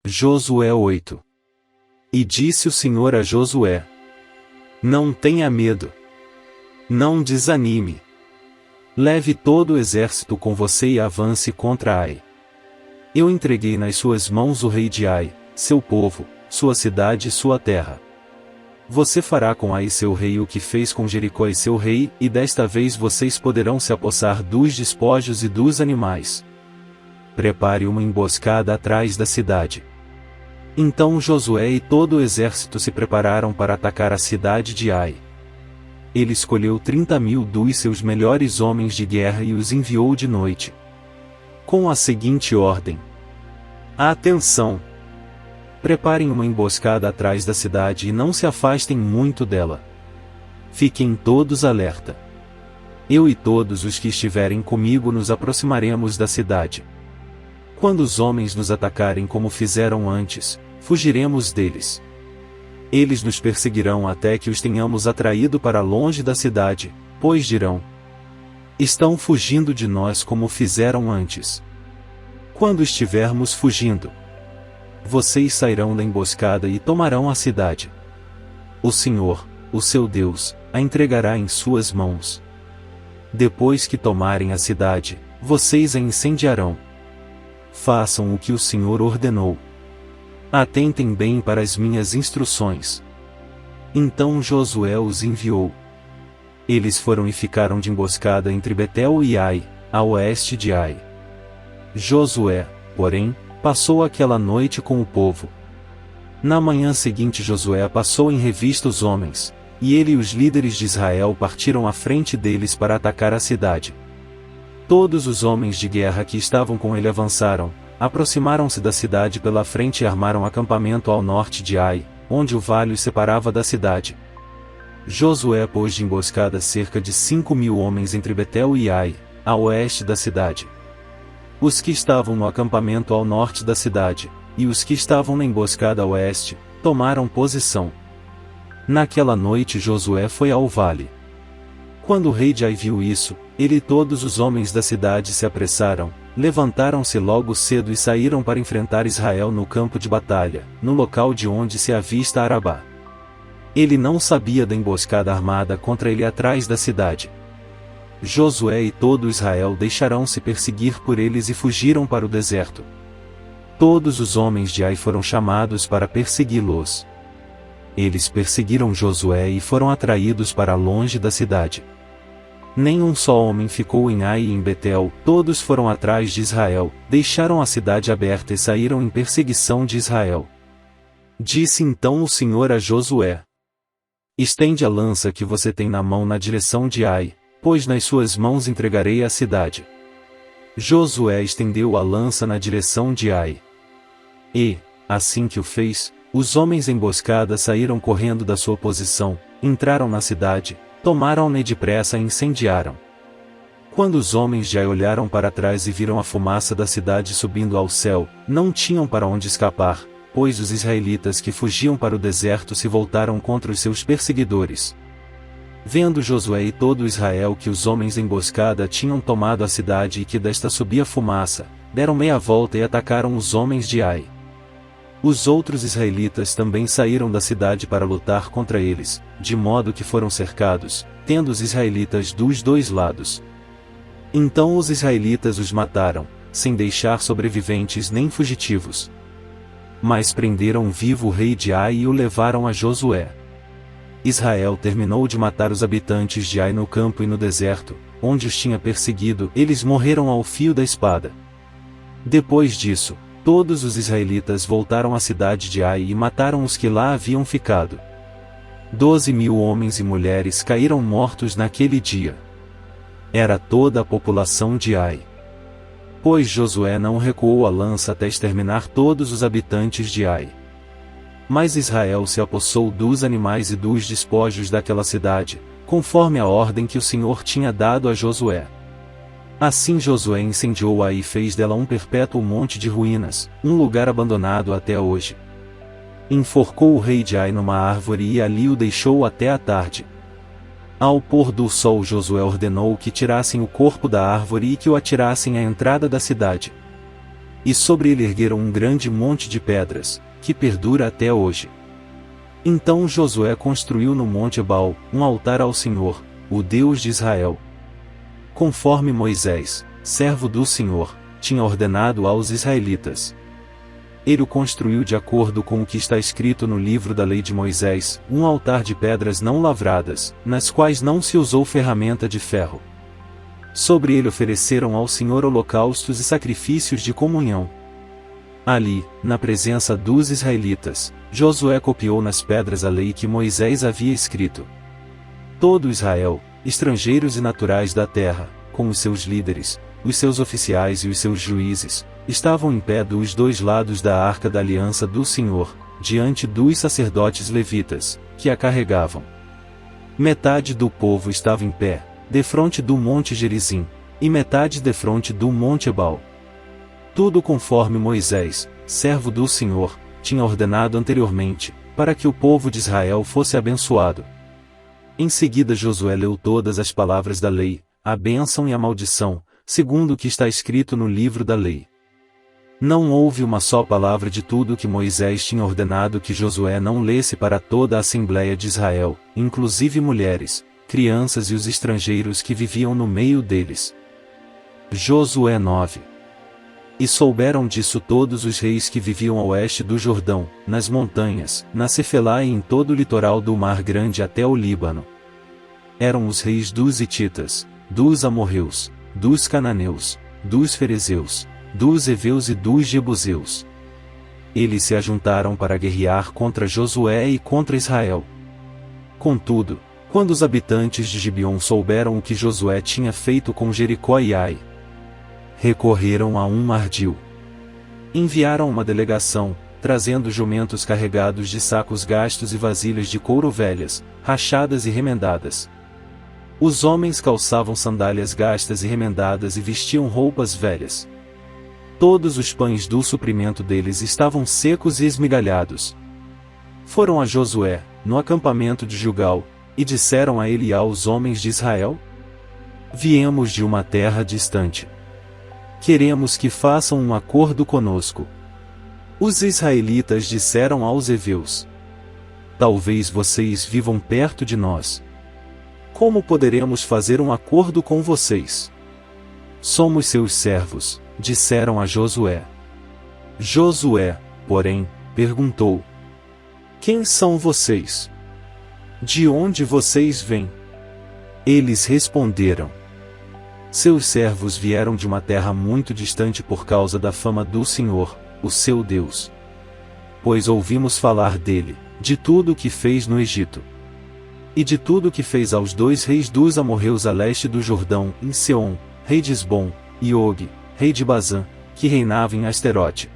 Josué 8. E disse o Senhor a Josué: Não tenha medo. Não desanime. Leve todo o exército com você e avance contra Ai. Eu entreguei nas suas mãos o rei de Ai, seu povo, sua cidade e sua terra. Você fará com Ai seu rei o que fez com Jericó e seu rei, e desta vez vocês poderão se apossar dos despojos e dos animais. Prepare uma emboscada atrás da cidade. Então Josué e todo o exército se prepararam para atacar a cidade de Ai. Ele escolheu 30.000 dos seus melhores homens de guerra e os enviou de noite, com a seguinte ordem: Atenção! Preparem uma emboscada atrás da cidade e não se afastem muito dela. Fiquem todos alerta. Eu e todos os que estiverem comigo nos aproximaremos da cidade. Quando os homens nos atacarem como fizeram antes, fugiremos deles. Eles nos perseguirão até que os tenhamos atraído para longe da cidade, pois dirão: Estão fugindo de nós como fizeram antes. Quando estivermos fugindo, vocês sairão da emboscada e tomarão a cidade. O Senhor, o seu Deus, a entregará em suas mãos. Depois que tomarem a cidade, vocês a incendiarão. Façam o que o Senhor ordenou. Atentem bem para as minhas instruções. Então Josué os enviou. Eles foram e ficaram de emboscada entre Betel e Ai, a oeste de Ai. Josué, porém, passou aquela noite com o povo. Na manhã seguinte Josué passou em revista os homens, e ele e os líderes de Israel partiram à frente deles para atacar a cidade. Todos os homens de guerra que estavam com ele avançaram, aproximaram-se da cidade pela frente e armaram acampamento ao norte de Ai, onde o vale os separava da cidade. Josué pôs de emboscada cerca de 5.000 homens entre Betel e Ai, a oeste da cidade. Os que estavam no acampamento ao norte da cidade, e os que estavam na emboscada a oeste, tomaram posição. Naquela noite Josué foi ao vale. Quando o rei de Ai viu isso, ele e todos os homens da cidade se apressaram, levantaram-se logo cedo e saíram para enfrentar Israel no campo de batalha, no local de onde se avista Arabá. Ele não sabia da emboscada armada contra ele atrás da cidade. Josué e todo Israel deixaram-se perseguir por eles e fugiram para o deserto. Todos os homens de Ai foram chamados para persegui-los. Eles perseguiram Josué e foram atraídos para longe da cidade. Nenhum só homem ficou em Ai e em Betel, todos foram atrás de Israel, deixaram a cidade aberta e saíram em perseguição de Israel. Disse então o Senhor a Josué: Estende a lança que você tem na mão na direção de Ai, pois nas suas mãos entregarei a cidade. Josué estendeu a lança na direção de Ai. E, assim que o fez, os homens emboscada saíram correndo da sua posição, entraram na cidade, tomaram-na depressa e incendiaram. Quando os homens de Ai olharam para trás e viram a fumaça da cidade subindo ao céu, não tinham para onde escapar, pois os israelitas que fugiam para o deserto se voltaram contra os seus perseguidores. Vendo Josué e todo Israel que os homens emboscada tinham tomado a cidade e que desta subia fumaça, deram meia volta e atacaram os homens de Ai. Os outros israelitas também saíram da cidade para lutar contra eles, de modo que foram cercados, tendo os israelitas dos dois lados. Então os israelitas os mataram, sem deixar sobreviventes nem fugitivos. Mas prenderam vivo o rei de Ai e o levaram a Josué. Israel terminou de matar os habitantes de Ai no campo e no deserto, onde os tinha perseguido, eles morreram ao fio da espada. Depois disso, todos os israelitas voltaram à cidade de Ai e mataram os que lá haviam ficado. 12.000 homens e mulheres caíram mortos naquele dia. Era toda a população de Ai. Pois Josué não recuou a lança até exterminar todos os habitantes de Ai. Mas Israel se apossou dos animais e dos despojos daquela cidade, conforme a ordem que o Senhor tinha dado a Josué. Assim Josué incendiou Ai e fez dela um perpétuo monte de ruínas, um lugar abandonado até hoje. Enforcou o rei de Ai numa árvore e ali o deixou até a tarde. Ao pôr do sol Josué ordenou que tirassem o corpo da árvore e que o atirassem à entrada da cidade. e sobre ele ergueram um grande monte de pedras, que perdura até hoje. Então Josué construiu no monte Ebal um altar ao Senhor, o Deus de Israel. Conforme Moisés, servo do Senhor, tinha ordenado aos israelitas. Ele o construiu de acordo com o que está escrito no livro da lei de Moisés, um altar de pedras não lavradas, nas quais não se usou ferramenta de ferro. Sobre ele ofereceram ao Senhor holocaustos e sacrifícios de comunhão. Ali, na presença dos israelitas, Josué copiou nas pedras a lei que Moisés havia escrito. Todo Israel, estrangeiros e naturais da terra, com os seus líderes, os seus oficiais e os seus juízes, estavam em pé dos dois lados da arca da aliança do Senhor, diante dos sacerdotes levitas, que a carregavam. Metade do povo estava em pé, defronte do monte Gerizim, e metade defronte do monte Ebal. Tudo conforme Moisés, servo do Senhor, tinha ordenado anteriormente, para que o povo de Israel fosse abençoado. Em seguida Josué leu todas as palavras da lei, a bênção e a maldição, segundo o que está escrito no livro da lei. Não houve uma só palavra de tudo que Moisés tinha ordenado que Josué não lesse para toda a Assembleia de Israel, inclusive mulheres, crianças e os estrangeiros que viviam no meio deles. Josué 9. E souberam disso todos os reis que viviam a oeste do Jordão, nas montanhas, na Cefelá e em todo o litoral do Mar Grande até o Líbano. Eram os reis dos Hititas, dos Amorreus, dos Cananeus, dos Ferezeus, dos Heveus e dos Jebuseus. Eles se ajuntaram para guerrear contra Josué e contra Israel. Contudo, quando os habitantes de Gibeon souberam o que Josué tinha feito com Jericó e Ai, recorreram a um ardil. Enviaram uma delegação, trazendo jumentos carregados de sacos gastos e vasilhas de couro velhas, rachadas e remendadas. Os homens calçavam sandálias gastas e remendadas e vestiam roupas velhas. Todos os pães do suprimento deles estavam secos e esmigalhados. Foram a Josué, no acampamento de Gilgal, e disseram a ele e aos homens de Israel: Viemos de uma terra distante. Queremos que façam um acordo conosco. Os israelitas disseram aos heveus: Talvez vocês vivam perto de nós. Como poderemos fazer um acordo com vocês? Somos seus servos, disseram a Josué. Josué, porém, perguntou: Quem são vocês? De onde vocês vêm? Eles responderam: Seus servos vieram de uma terra muito distante por causa da fama do Senhor, o seu Deus. Pois ouvimos falar dele, de tudo o que fez no Egito. E de tudo o que fez aos dois reis dos amorreus a leste do Jordão, em Seom, rei de Esbom, e Og, rei de Bazã, que reinava em Asterote.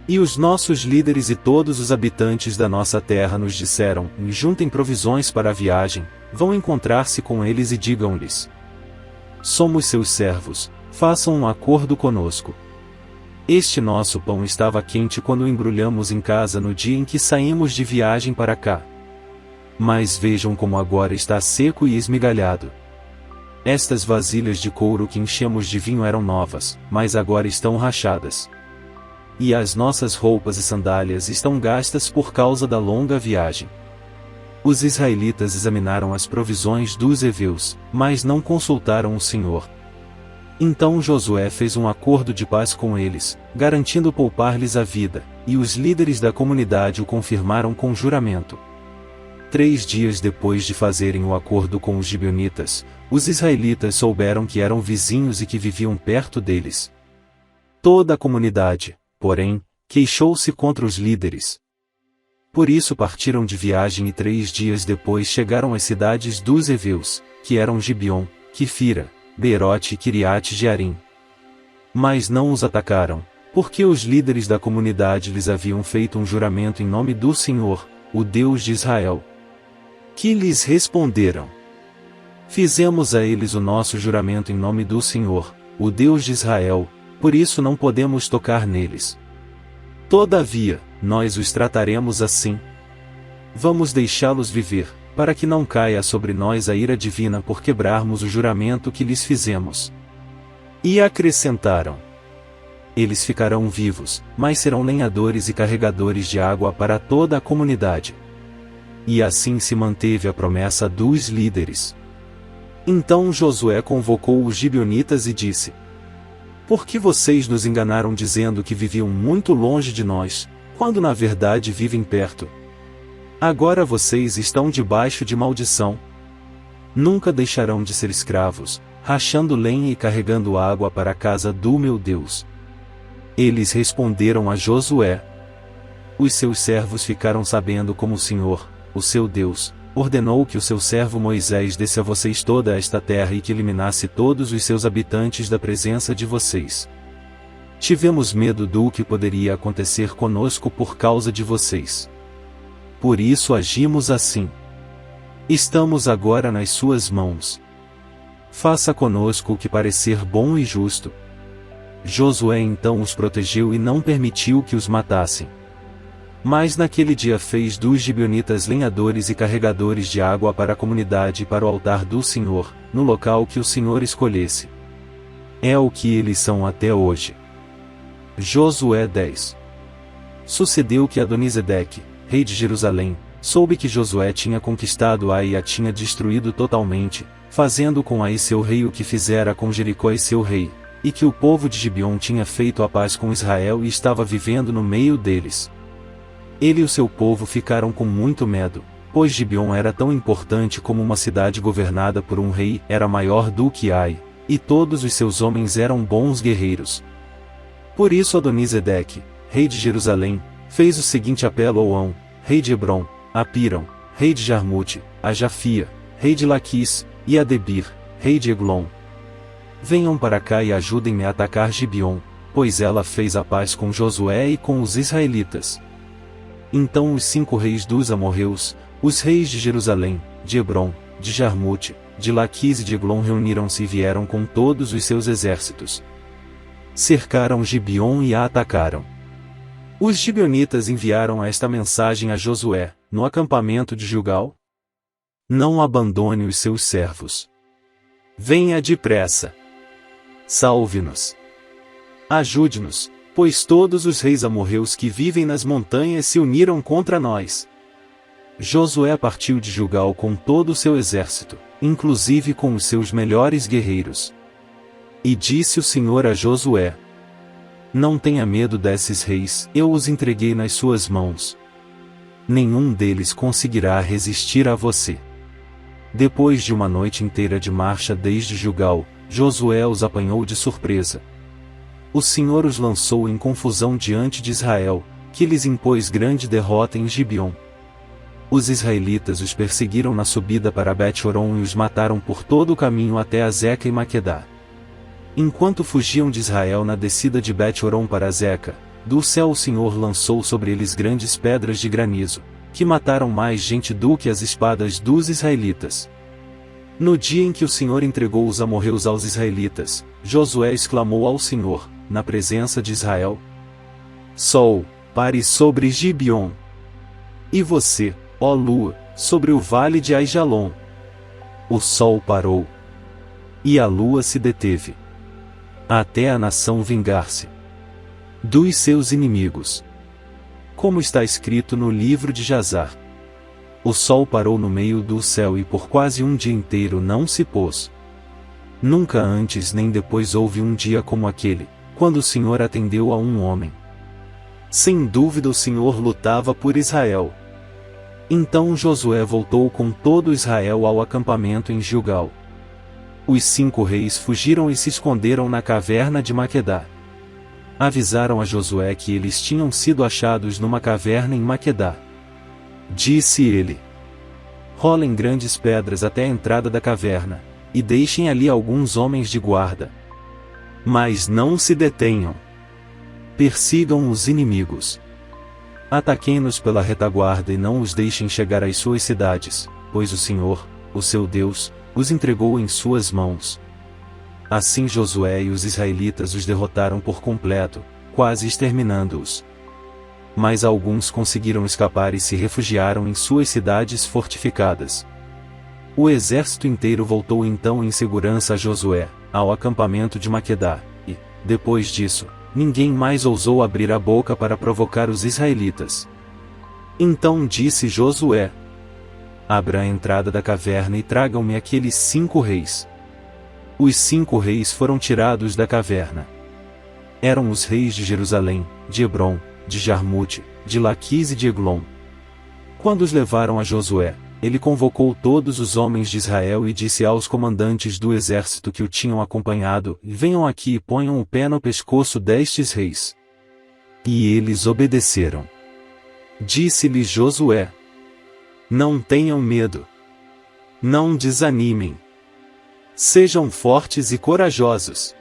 E os nossos líderes e todos os habitantes da nossa terra nos disseram: Juntem provisões para a viagem, vão encontrar-se com eles e digam-lhes: Somos seus servos, façam um acordo conosco. Este nosso pão estava quente quando o embrulhamos em casa no dia em que saímos de viagem para cá. Mas vejam como agora está seco e esmigalhado. Estas vasilhas de couro que enchemos de vinho eram novas, mas agora estão rachadas. E as nossas roupas e sandálias estão gastas por causa da longa viagem. Os israelitas examinaram as provisões dos heveus, mas não consultaram o Senhor. Então Josué fez um acordo de paz com eles, garantindo poupar-lhes a vida, e os líderes da comunidade o confirmaram com juramento. 3 dias depois de fazerem o acordo com os gibeonitas, os israelitas souberam que eram vizinhos e que viviam perto deles. Toda a comunidade, porém, queixou-se contra os líderes. Por isso partiram de viagem e 3 dias depois chegaram às cidades dos heveus, que eram Gibeon, Quifira, Beerote e Kiriate Jearim. Mas não os atacaram, porque os líderes da comunidade lhes haviam feito um juramento em nome do Senhor, o Deus de Israel. Que lhes responderam: Fizemos a eles o nosso juramento em nome do Senhor, o Deus de Israel, por isso não podemos tocar neles. Todavia, nós os trataremos assim. Vamos deixá-los viver, para que não caia sobre nós a ira divina por quebrarmos o juramento que lhes fizemos. E acrescentaram: Eles ficarão vivos, mas serão lenhadores e carregadores de água para toda a comunidade. E assim se manteve a promessa dos líderes. Então Josué convocou os gibeonitas e disse: Por que vocês nos enganaram dizendo que viviam muito longe de nós, quando na verdade vivem perto? Agora vocês estão debaixo de maldição. Nunca deixarão de ser escravos, rachando lenha e carregando água para a casa do meu Deus. Eles responderam a Josué. Os seus servos ficaram sabendo como o Senhor, o seu Deus, ordenou que o seu servo Moisés desse a vocês toda esta terra e que eliminasse todos os seus habitantes da presença de vocês. Tivemos medo do que poderia acontecer conosco por causa de vocês. Por isso agimos assim. Estamos agora nas suas mãos. Faça conosco o que parecer bom e justo. Josué então os protegeu e não permitiu que os matassem. Mas naquele dia fez dos gibeonitas lenhadores e carregadores de água para a comunidade e para o altar do Senhor, no local que o Senhor escolhesse. É o que eles são até hoje. Josué 10. Sucedeu que Adonisedeque, rei de Jerusalém, soube que Josué tinha conquistado Ai e a tinha destruído totalmente, fazendo com Ai seu rei o que fizera com Jericó e seu rei, e que o povo de Gibeon tinha feito a paz com Israel e estava vivendo no meio deles. Ele e o seu povo ficaram com muito medo, pois Gibeon era tão importante como uma cidade governada por um rei, era maior do que Ai, e todos os seus homens eram bons guerreiros. Por isso Adonisedeque, rei de Jerusalém, fez o seguinte apelo a Oão, rei de Hebron, a Pirão, rei de Jarmute, a Jafia, rei de Laquis, e a Debir, rei de Eglon. Venham para cá e ajudem-me a atacar Gibeon, pois ela fez a paz com Josué e com os israelitas. Então os 5 reis dos amorreus, os reis de Jerusalém, de Hebron, de Jarmute, de Laquis e de Eglon reuniram-se e vieram com todos os seus exércitos. Cercaram Gibeon e a atacaram. Os gibeonitas enviaram esta mensagem a Josué, no acampamento de Gilgal: Não abandone os seus servos. Venha depressa. Salve-nos. Ajude-nos, pois todos os reis amorreus que vivem nas montanhas se uniram contra nós. Josué partiu de Gilgal com todo o seu exército, inclusive com os seus melhores guerreiros. E disse o Senhor a Josué: Não tenha medo desses reis, eu os entreguei nas suas mãos. Nenhum deles conseguirá resistir a você. Depois de uma noite inteira de marcha desde Gilgal, Josué os apanhou de surpresa. O Senhor os lançou em confusão diante de Israel, que lhes impôs grande derrota em Gibeon. Os israelitas os perseguiram na subida para Bet-horon e os mataram por todo o caminho até Azeca e Maquedá. Enquanto fugiam de Israel na descida de Bet-horon para Azeca, do céu o Senhor lançou sobre eles grandes pedras de granizo, que mataram mais gente do que as espadas dos israelitas. No dia em que o Senhor entregou os amorreus aos israelitas, Josué exclamou ao Senhor, na presença de Israel: Sol, pare sobre Gibeon. E você, ó lua, sobre o vale de Aijalon. O sol parou. E a lua se deteve. Até a nação vingar-se dos seus inimigos. Como está escrito no livro de Jazar. O sol parou no meio do céu e por quase um dia inteiro não se pôs. Nunca antes nem depois houve um dia como aquele, quando o Senhor atendeu a um homem. Sem dúvida o Senhor lutava por Israel. Então Josué voltou com todo Israel ao acampamento em Gilgal. Os 5 reis fugiram e se esconderam na caverna de Maquedá. Avisaram a Josué que eles tinham sido achados numa caverna em Maquedá. Disse ele: Rolem grandes pedras até a entrada da caverna, e deixem ali alguns homens de guarda. Mas não se detenham. Persigam os inimigos. Ataquem-nos pela retaguarda e não os deixem chegar às suas cidades, pois o Senhor, o seu Deus, os entregou em suas mãos. Assim Josué e os israelitas os derrotaram por completo, quase exterminando-os. Mas alguns conseguiram escapar e se refugiaram em suas cidades fortificadas. O exército inteiro voltou então em segurança a Josué, ao acampamento de Maquedá, e, depois disso, ninguém mais ousou abrir a boca para provocar os israelitas. Então disse Josué: abra a entrada da caverna e tragam-me aqueles 5 reis. Os 5 reis foram tirados da caverna. Eram os reis de Jerusalém, de Hebrom, de Jarmute, de Laquis e de Eglon. Quando os levaram a Josué, ele convocou todos os homens de Israel e disse aos comandantes do exército que o tinham acompanhado: venham aqui e ponham o pé no pescoço destes reis. E eles obedeceram. Disse-lhes Josué: não tenham medo. Não desanimem. Sejam fortes e corajosos.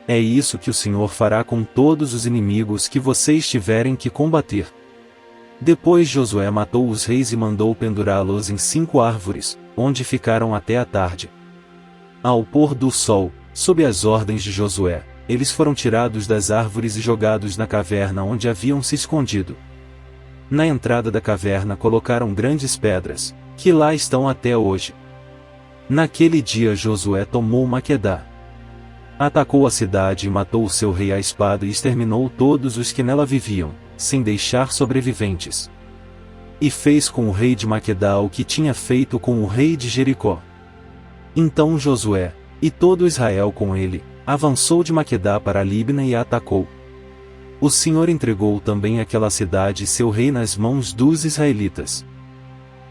É isso que o Senhor fará com todos os inimigos que vocês tiverem que combater. Depois Josué matou os reis e mandou pendurá-los em 5 árvores, onde ficaram até a tarde. Ao pôr do sol, sob as ordens de Josué, eles foram tirados das árvores e jogados na caverna onde haviam se escondido. Na entrada da caverna colocaram grandes pedras, que lá estão até hoje. Naquele dia Josué tomou Maquedá. Atacou a cidade e matou o seu rei à espada e exterminou todos os que nela viviam, sem deixar sobreviventes. E fez com o rei de Maquedá o que tinha feito com o rei de Jericó. Então Josué, e todo Israel com ele, avançou de Maquedá para Libna e a atacou. O Senhor entregou também aquela cidade e seu rei nas mãos dos israelitas.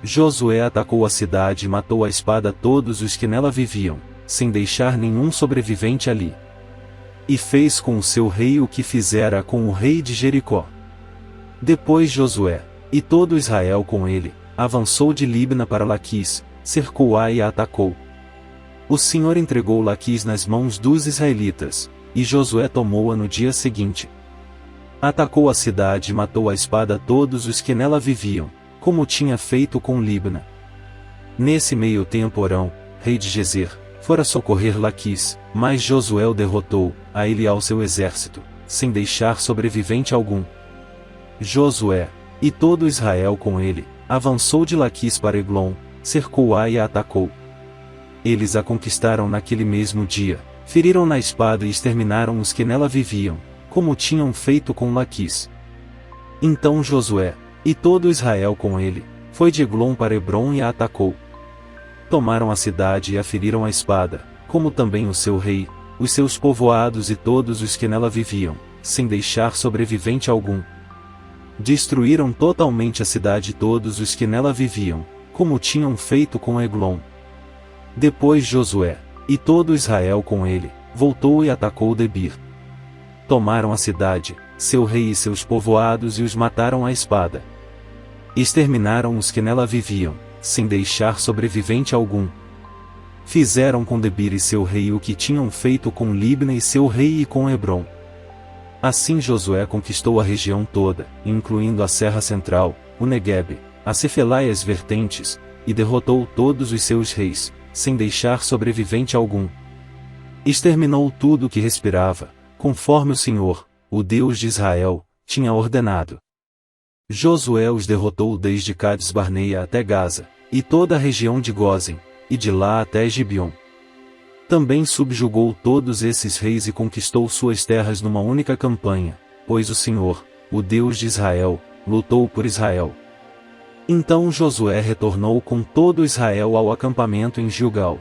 Josué atacou a cidade e matou à espada todos os que nela viviam, sem deixar nenhum sobrevivente ali. E fez com o seu rei o que fizera com o rei de Jericó. Depois Josué, e todo Israel com ele, avançou de Libna para Laquis, cercou-a e a atacou. O Senhor entregou Laquis nas mãos dos israelitas, e Josué tomou-a no dia seguinte. Atacou a cidade e matou à espada todos os que nela viviam, como tinha feito com Libna. Nesse meio tempo Orão, rei de Gezer, fora socorrer Laquis, mas Josué o derrotou, a ele e ao seu exército, sem deixar sobrevivente algum. Josué, e todo Israel com ele, avançou de Laquis para Eglon, cercou-a e a atacou. Eles a conquistaram naquele mesmo dia, feriram na espada e exterminaram os que nela viviam, como tinham feito com Laquis. Então Josué, e todo Israel com ele, foi de Eglon para Hebrom e a atacou. Tomaram a cidade e a feriram à espada, como também o seu rei, os seus povoados e todos os que nela viviam, sem deixar sobrevivente algum. Destruíram totalmente a cidade e todos os que nela viviam, como tinham feito com Eglon. Depois Josué, e todo Israel com ele, voltou e atacou Debir. Tomaram a cidade, seu rei e seus povoados e os mataram à espada. Exterminaram os que nela viviam, sem deixar sobrevivente algum. Fizeram com Debir e seu rei o que tinham feito com Libna e seu rei e com Hebrom. Assim Josué conquistou a região toda, incluindo a Serra Central, o Neguebe, a Cefelá e as vertentes, e derrotou todos os seus reis, sem deixar sobrevivente algum. Exterminou tudo o que respirava, conforme o Senhor, o Deus de Israel, tinha ordenado. Josué os derrotou desde Cades-Barneia até Gaza, e toda a região de Gósen, e de lá até Gibeon. Também subjugou todos esses reis e conquistou suas terras numa única campanha, pois o Senhor, o Deus de Israel, lutou por Israel. Então Josué retornou com todo Israel ao acampamento em Gilgal.